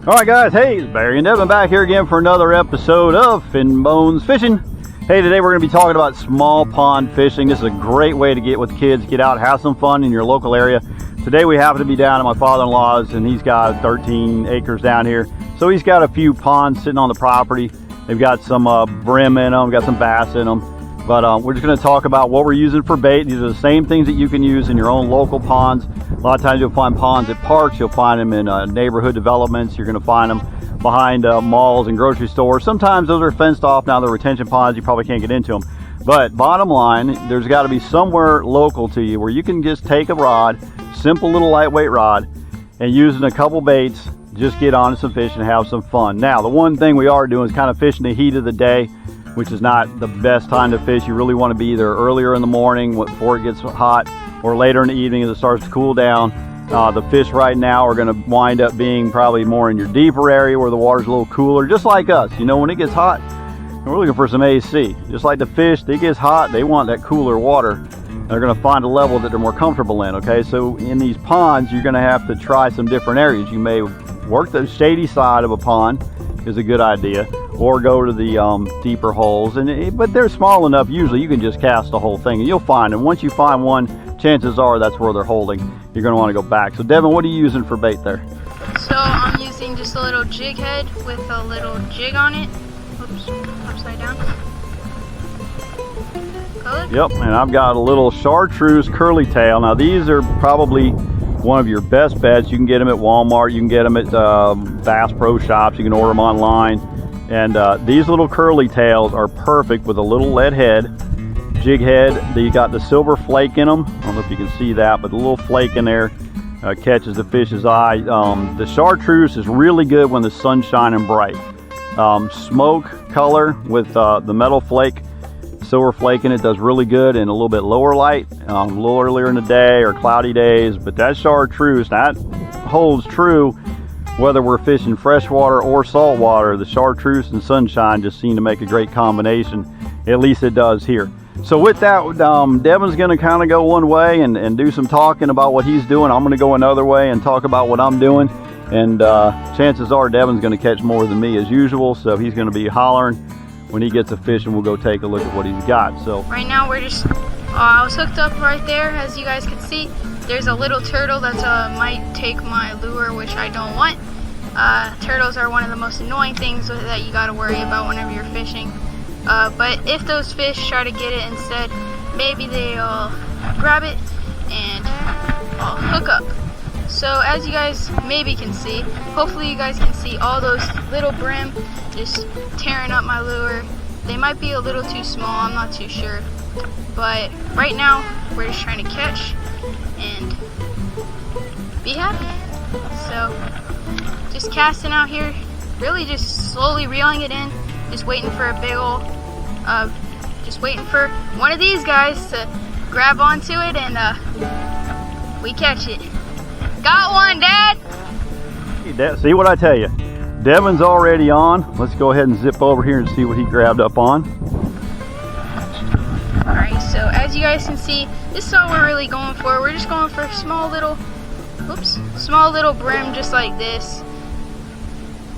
All right, guys. Hey, it's Barry and Devin back here again for another episode of Fin Bones Fishing. Hey, today we're going to be talking about small pond fishing. This is a great way to get with kids, get out, have some fun in your local area. Today we happen to be down at my father-in-law's, and he's got 13 acres down here. So he's got a few ponds sitting on the property. They've got some brim in them, got some bass in them. But we're just going to talk about what we're using for bait. These are the same things that you can use in your own local ponds. A lot of times you'll find ponds at parks, you'll find them in neighborhood developments, you're going to find them behind malls and grocery stores. Sometimes those are fenced off. Now they're retention ponds, you probably can't get into them. But bottom line, there's got to be somewhere local to you where you can just take a rod, simple little lightweight rod, and using a couple baits, just get on some fish and have some fun. Now the one thing we are doing is kind of fishing the heat of the day, which is not the best time to fish. You really want to be either earlier in the morning before it gets hot, or later in the evening as it starts to cool down. The fish right now are going to wind up being probably more in your deeper area where the water's a little cooler, just like us. You know, when it gets hot, we're looking for some AC. Just like the fish, they get hot, they want that cooler water. They're going to find a level that they're more comfortable in, okay? So in these ponds, you're going to have to try some different areas. You may work the shady side of a pond, is a good idea, or go to the deeper holes, but they're small enough. Usually you can just cast the whole thing and you'll find them. Once you find one, chances are that's where they're holding. You're going to want to go back. So Devin, what are you using for bait there? So I'm using just a little jig head with a little jig on it. Oops, upside down. Color? Yep, and I've got a little chartreuse curly tail. Now these are probably one of your best bets. You can get them at Walmart, you can get them at Bass Pro Shops, you can order them online. And these little curly tails are perfect with a little lead head, jig head. You got the silver flake in them. I don't know if you can see that, but the little flake in there catches the fish's eye. The chartreuse is really good when the sun's shining bright. Smoke color with the metal flake, silver flake in it does really good in a little bit lower light, a little earlier in the day or cloudy days. But that chartreuse, that holds true whether we're fishing freshwater or saltwater. The chartreuse and sunshine just seem to make a great combination. At least it does here. So with that, Devin's going to kind of go one way and do some talking about what he's doing. I'm going to go another way and talk about what I'm doing. And chances are Devin's going to catch more than me as usual. So he's going to be hollering when he gets a fish, and we'll go take a look at what he's got. So right now we're just, I was hooked up right there, as you guys can see. There's a little turtle that might take my lure, which I don't want. Turtles are one of the most annoying things that you got to worry about whenever you're fishing. But if those fish try to get it instead, maybe they'll grab it and I'll hook up. So as you guys maybe can see, hopefully you guys can see all those little brim just tearing up my lure. They might be a little too small, I'm not too sure. But right now, we're just trying to catch and be happy. So just casting out here, really just slowly reeling it in, just waiting for a big ol', just waiting for one of these guys to grab onto it and we catch it. Got one, Dad! Hey, Dad, see what I tell you? Devin's already on. Let's go ahead and zip over here and see what he grabbed up on. Alright, so as you guys can see, this is all we're really going for. We're just going for small little brim just like this.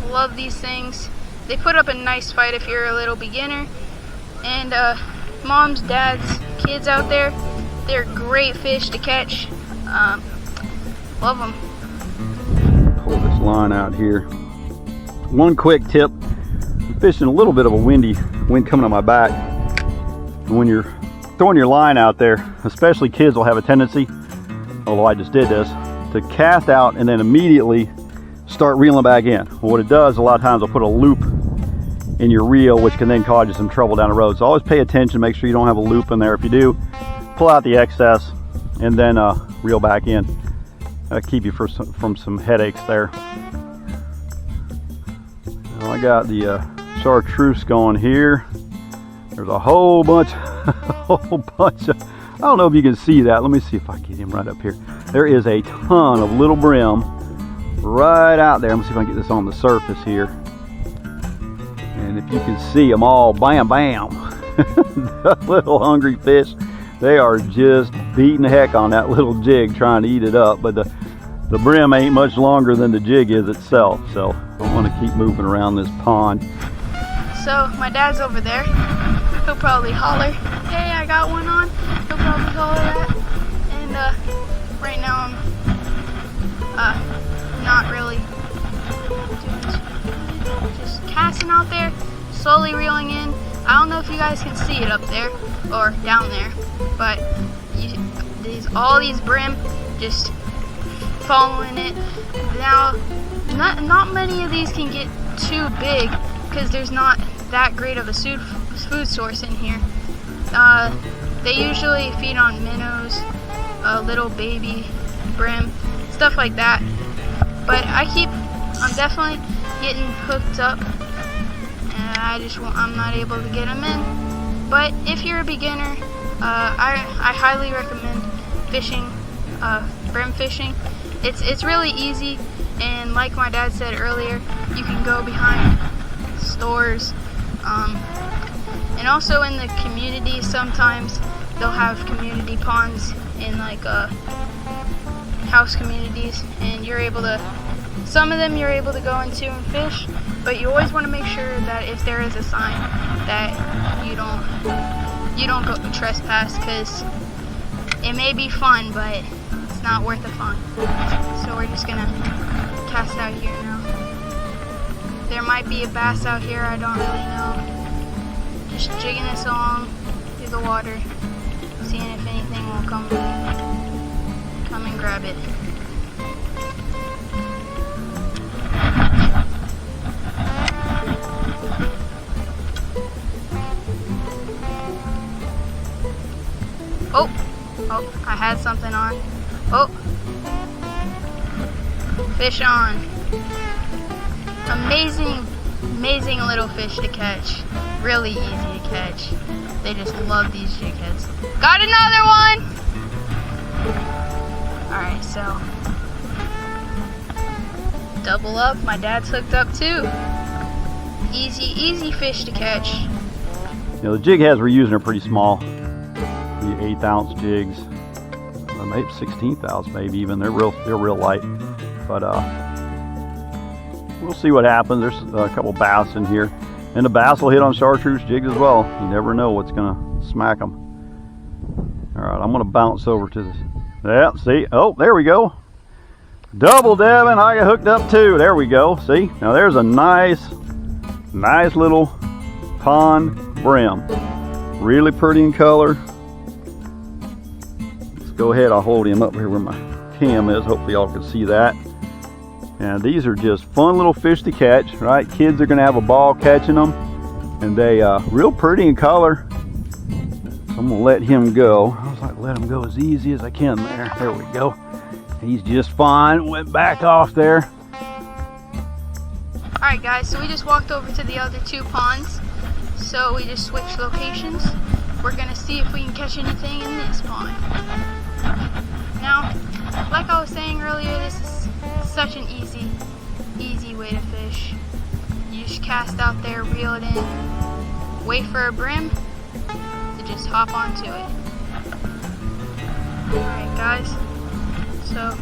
Love these things. They put up a nice fight if you're a little beginner. And moms, dads, kids out there, they're great fish to catch. Love them. Pull this line out here. One quick tip: I'm fishing a little bit of a wind coming on my back. And when you're throwing your line out there, especially kids will have a tendency, although I just did this, to cast out and then immediately start reeling back in. Well, what it does, a lot of times, will put a loop in your reel, which can then cause you some trouble down the road. So always pay attention, make sure you don't have a loop in there. If you do, pull out the excess and then reel back in. Keep you from some headaches there. Well, I got the chartreuse going here. There's a whole bunch of, I don't know if you can see that. Let me see if I can get him right up here. There is a ton of little brim right out there. Let me see if I can get this on the surface here. And if you can see them all, bam, bam. The little hungry fish, they are just beating the heck on that little jig trying to eat it up. But the brim ain't much longer than the jig is itself, so I want to keep moving around this pond. So my dad's over there. He'll probably holler, "Hey, I got one on." He'll probably holler that. And right now I'm not really doing much. Just casting out there, slowly reeling in. I don't know if you guys can see it up there or down there, but all these brim just following it. Now, not many of these can get too big because there's not that great of a food source in here. They usually feed on minnows, little baby brim, stuff like that. But I'm definitely getting hooked up, and I'm not able to get them in. But if you're a beginner, I highly recommend fishing, brim fishing. It's really easy, and like my dad said earlier, you can go behind stores, and also in the community. Sometimes they'll have community ponds in like house communities, and some of them you're able to go into and fish, but you always want to make sure that if there is a sign that you don't go trespass, because it may be fun, but it's not worth the fun. So we're just gonna cast out here now. There might be a bass out here, I don't really know. Just jigging this along through the water, seeing if anything will come and grab it. Oh, I had something on. Oh, fish on. Amazing little fish to catch. Really easy to catch. They just love these jig heads. Got another one! Alright, so double up. My dad's hooked up too. Easy fish to catch. You know, the jig heads we're using are pretty small. The 1/8 ounce jigs, maybe 1/16 ounce, maybe even. They're real light. But we'll see what happens. There's a couple bass in here, and the bass will hit on chartreuse jigs as well. You never know what's gonna smack them. All right, I'm gonna bounce over to this. Yeah, see? Oh, there we go. Double dabbing. I got hooked up too. There we go. See? Now there's a nice little pond brim. Really pretty in color. Let's go ahead. I'll hold him up here where my cam is. Hopefully y'all can see that. And these are just fun little fish to catch, right? Kids are gonna have a ball catching them, and they real pretty in color. So I'm gonna let him go. I was like, let him go as easy as I can there. There we go. He's just fine. Went back off there. Alright guys, so we just walked over to the other two ponds. So we just switched locations. We're gonna see if we can catch anything in this pond. Now, like I was saying earlier, this is such an easy way to fish. You just cast out there, reel it in, wait for a brim to just hop onto it. Alright guys, so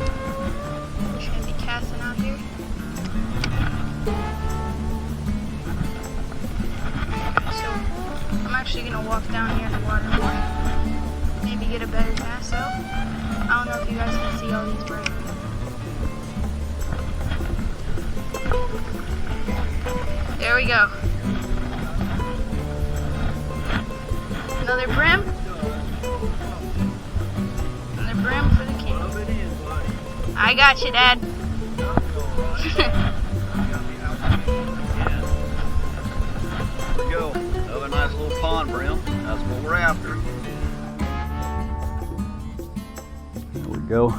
we're just gonna be casting out here. So I'm actually gonna walk down here in the water more, maybe get a better cast out. I don't know if you guys can see all these brim. There we go. Another brim. Another brim for the king. I got you, Dad. There we go. Another nice little pond brim. That's what we're after. There we go.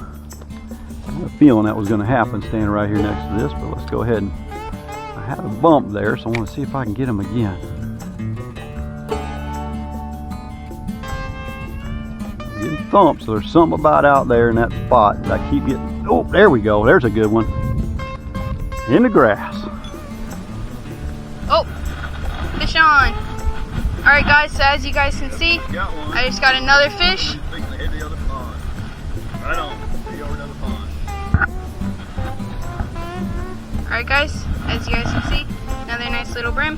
I had a feeling that was going to happen standing right here next to this, but let's go ahead and I had a bump there, so I want to see if I can get him again. I'm getting thumped, so there's something about out there in that spot that I keep getting. Oh, there we go. There's a good one. In the grass. Oh, fish on. Alright guys, so as you guys can see, I just got another fish. Right on. See over another pond. Alright guys, as you guys can see, another nice little brim.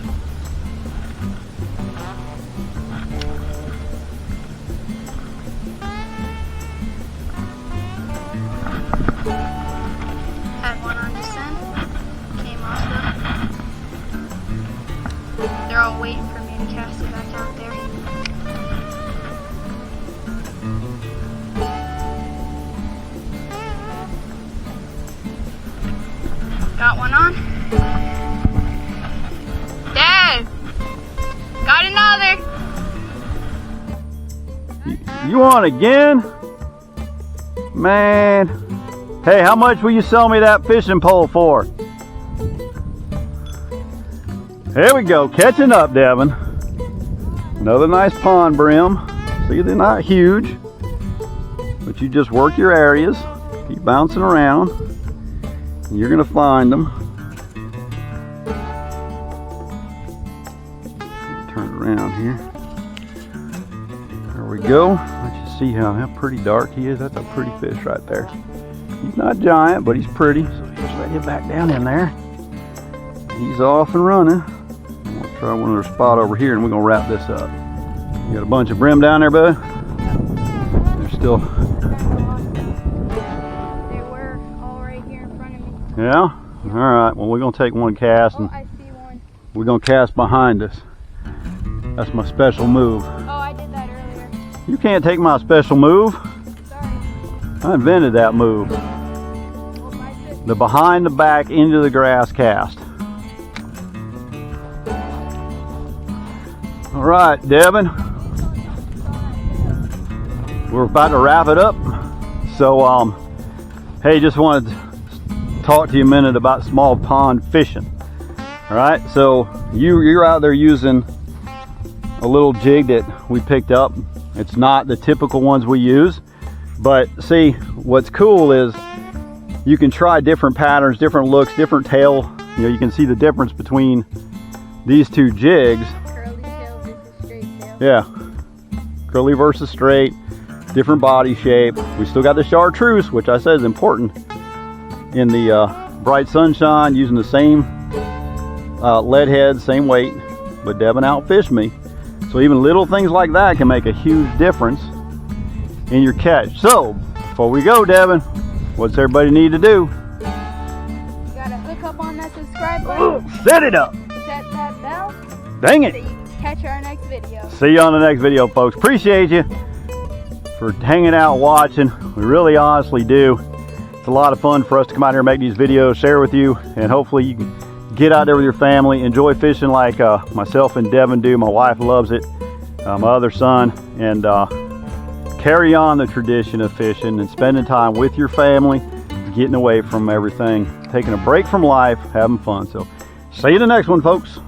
Had one on just then. Came off though. They're all waiting for me to cast it back out there. Got one on. Dad! Got another! You on again? Man. Hey, how much will you sell me that fishing pole for? Here we go, catching up, Devin. Another nice pond brim. See, they're not huge, but you just work your areas, keep bouncing around, and you're gonna find them. Turn it around here. There we go. Let you see how pretty dark he is. That's a pretty fish right there. He's not giant, but he's pretty. So just let him back down in there. He's off and running. We'll try one other spot over here, and we're gonna wrap this up. You got a bunch of brim down there, bud? They're still. They were all right here in front of me. Yeah. All right. Well, we're gonna take one cast, and I see one. we're gonna cast behind us. That's my special move. Oh, I did that earlier. You can't take my special move. Sorry. I invented that move. The behind the back into the grass cast. All right, Devin. We're about to wrap it up. So, hey, just wanted to talk to you a minute about small pond fishing. All right, so you're out there using a little jig that we picked up. It's not the typical ones we use, but see, what's cool is you can try different patterns, different looks, different tail. You know, you can see the difference between these two jigs. Curly tail versus straight tail. Yeah, curly versus straight, different body shape. We still got the chartreuse, which I said is important in the bright sunshine, using the same lead head, same weight, but Devin outfished me. So even little things like that can make a huge difference in your catch. So before we go, Devin, what's everybody need to do? You gotta hook up on that subscribe button. Set it up. Set that bell. Dang So it. you can catch our next video. See you on the next video, folks. Appreciate you for hanging out, watching. We really honestly do. It's a lot of fun for us to come out here and make these videos, share with you, and hopefully you can get out there with your family, enjoy fishing like myself and Devin do. My wife loves it, my other son, and carry on the tradition of fishing and spending time with your family, getting away from everything, taking a break from life, having fun. So see you in the next one, folks.